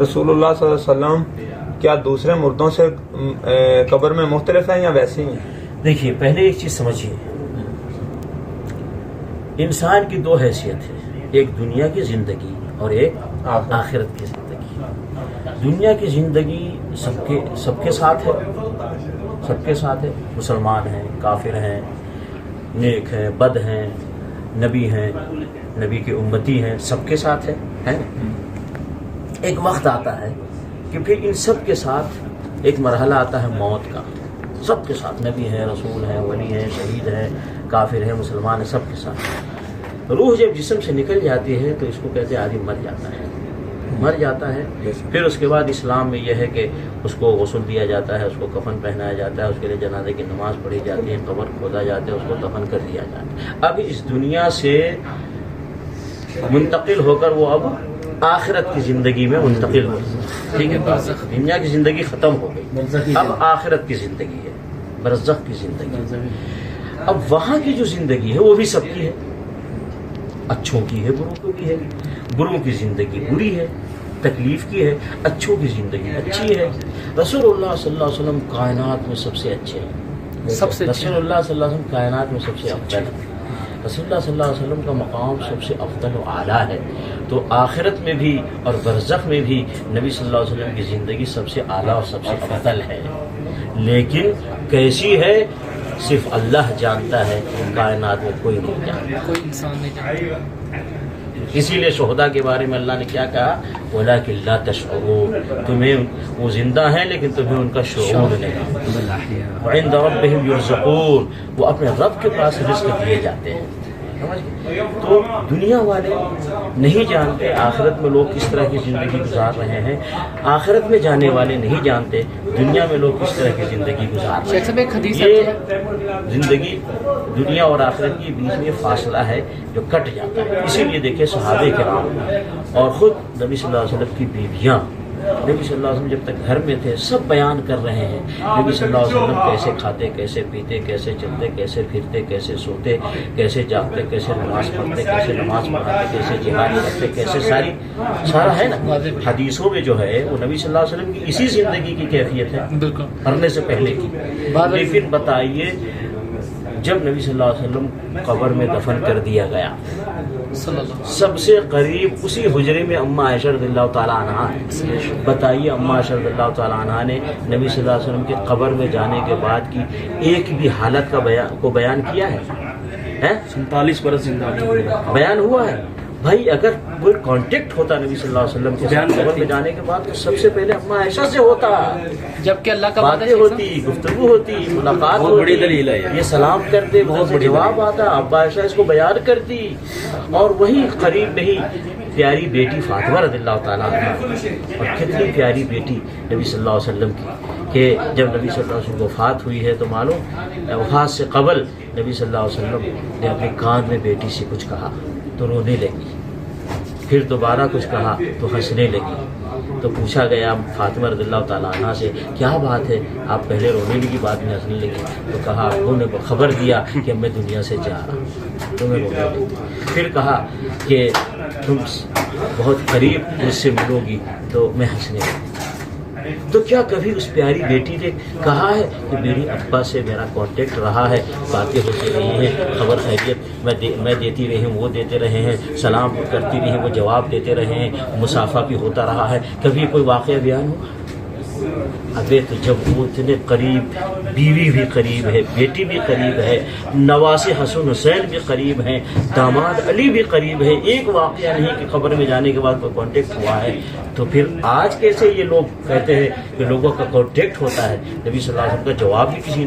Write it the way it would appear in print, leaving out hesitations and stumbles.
رسول اللہ صلی اللہ علیہ وسلم کیا دوسرے مردوں سے قبر میں مختلف ہیں یا ویسے ہی ہیں؟ دیکھیے پہلے ایک چیز سمجھیے، انسان کی دو حیثیت ہے، ایک دنیا کی زندگی اور ایک آخرت کی زندگی۔ دنیا کی زندگی سب کے ساتھ ہے، سب کے ساتھ ہے، مسلمان ہیں، کافر ہیں، نیک ہیں، بد ہیں، نبی ہیں، نبی کے امتی ہیں، سب کے ساتھ ہے۔ ایک وقت آتا ہے کہ پھر ان سب کے ساتھ ایک مرحلہ آتا ہے موت کا، سب کے ساتھ، نبی ہیں، رسول ہیں، ولی ہیں، شہید ہیں، کافر ہیں، مسلمان ہیں، سب کے ساتھ۔ روح جب جسم سے نکل جاتی ہے تو اس کو کہتے ہیں آدمی مر جاتا ہے، مر جاتا ہے۔ پھر اس کے بعد اسلام میں یہ ہے کہ اس کو غسل دیا جاتا ہے، اس کو کفن پہنایا جاتا ہے، اس کے لیے جنازے کی نماز پڑھی جاتی ہے، قبر کھودا جاتا ہے، اس کو دفن کر دیا جاتا ہے۔ اب اس دنیا سے منتقل ہو کر وہ اب آخرت کی زندگی میں منتقل ہو، ٹھیک ہے، دنیا کی زندگی ختم ہو گئی، اب آخرت کی زندگی ہے، برزخ کی زندگی۔ اب وہاں کی جو زندگی ہے وہ بھی سب کی ہے، اچھوں کی ہے، بروں کی بھی ہے۔ بروں کی زندگی بری ہے، تکلیف کی ہے، اچھوں کی زندگی اچھی ہے۔ رسول اللہ صلی اللہ علیہ وسلم کائنات میں سب سے اچھے ہیں، رسول اللہ صلی اللہ علیہ وسلم کائنات میں سب سے افضل ہے، رسول اللہ صلی اللہ علیہ وسلم کا مقام سب سے افضل و اعلیٰ ہے۔ تو آخرت میں بھی اور برزخ میں بھی نبی صلی اللہ علیہ وسلم کی زندگی سب سے اعلیٰ اور سب سے افضل ہے، لیکن کیسی ہے صرف اللہ جانتا ہے، کائنات میں کوئی نہیں جانتا، کوئی انسان نہیں جانتا۔ اسی لیے شہداء کے بارے میں اللہ نے کیا کہا، وَلَٰكِن لَا تَشْعُرُونَ، تمہیں وہ زندہ ہیں لیکن تمہیں ان کا شعور نہیں۔ وَعِندَ رَبِّهِمْ يُرْزَقُونَ، وہ اپنے رب کے پاس رزق دیے جاتے ہیں۔ تو دنیا والے نہیں جانتے آخرت میں لوگ کس طرح کی زندگی گزار رہے ہیں، آخرت میں جانے والے نہیں جانتے دنیا میں لوگ کس طرح کی زندگی گزار رہے ہیں۔ یہ زندگی دنیا اور آخرت کے بیچ میں فاصلہ ہے جو کٹ جاتا ہے۔ اسی لیے دیکھیں صحابہ کرام اور خود نبی صلی اللہ علیہ وسلم کی بیویاں، نبی صلی اللہ علیہ وسلم جب تک گھر میں تھے سب بیان کر رہے ہیں نبی صلی اللہ علیہ وسلم کیسے کھاتے، کیسے پیتے، کیسے چلتے، کیسے پھرتے، کیسے سوتے، کیسے جاگتے، کیسے نماز پڑھتے، کیسے نماز پڑھاتے، کیسے جہاد کرتے، کیسے سارا ہے نا حدیثوں میں جو ہے وہ نبی صلی اللہ علیہ وسلم کی اسی زندگی کی کیفیت ہے مرنے سے پہلے کی۔ لیکن بتائیے جب نبی صلی اللہ علیہ وسلم قبر میں دفن کر دیا گیا، سب سے قریب اسی حجرے میں اماں عائشہ رضی اللہ تعالیٰ عنہا ہے۔ بتائیے اماں عائشہ رضی اللہ تعالیٰ عنہا نے نبی صلی اللہ علیہ وسلم کے قبر میں جانے کے بعد کی ایک بھی حالت کا بیان کیا ہے؟ 47 برس زندہ بیان ہوا ہے؟ بھائی اگر کوئی کانٹیکٹ ہوتا نبی صلی اللہ علیہ وسلم کے ساتھ قبر میں جانے کے بعد تو سب سے پہلے اماں عائشہ سے ہوتا، جبکہ اللہ کا باتیں ہوتی، گفتگو ہوتی، ملاقات ہوتی، بڑی دلیل ہے یہ سلام کرتے، بہت بڑی جواب آتا، ابا عائشہ اس کو بیان کرتی، اور وہی قریب میں ہی پیاری بیٹی فاطمہ رضی اللہ تعالیٰ عنہ، اور کتنی پیاری بیٹی نبی صلی اللہ علیہ وسلم کی کہ جب نبی صلی اللہ علیہ وسلم کو وفات ہوئی ہے تو معلوم وفات سے قبل نبی صلی اللہ علیہ وسلم نے اپنے کان میں بیٹی سے کچھ کہا تو رونے لگی، پھر دوبارہ کچھ کہا تو ہنسنے لگی، تو پوچھا گیا فاطمہ رضی اللہ تعالیٰ عنہ سے کیا بات ہے، آپ پہلے رونے لگی بعد میں ہنسنے لگی، تو کہا انہوں نے خبر دیا کہ میں دنیا سے جا رہا ہوں تو میں رونے لگی، پھر کہا کہ تم بہت قریب مجھ سے ملو گی تو میں ہنسنے لگی۔ تو کیا کبھی اس پیاری بیٹی نے کہا ہے کہ میری ابا سے میرا کانٹیکٹ رہا ہے، باتیں ہوتی رہی ہیں، خبر خیریت میں دیتی رہی ہوں، وہ دیتے رہے ہیں، سلام کرتی رہی وہ جواب دیتے رہے ہیں، مسافہ بھی ہوتا رہا ہے، کبھی کوئی واقعہ بیان ہوا؟ ابے تو جب وہ اتنے قریب، بیوی بھی قریب ہے، بیٹی بھی قریب ہے، نواسے حسن حسین بھی قریب ہیں، داماد علی بھی قریب ہے، ایک واقعہ نہیں کہ قبر میں جانے کے بعد کوئی کانٹیکٹ ہوا ہے، تو پھر آج کیسے یہ لوگ کہتے ہیں کہ لوگوں کا کانٹیکٹ ہوتا ہے؟ نبی صلی اللہ علیہ وسلم کا جواب بھی کسی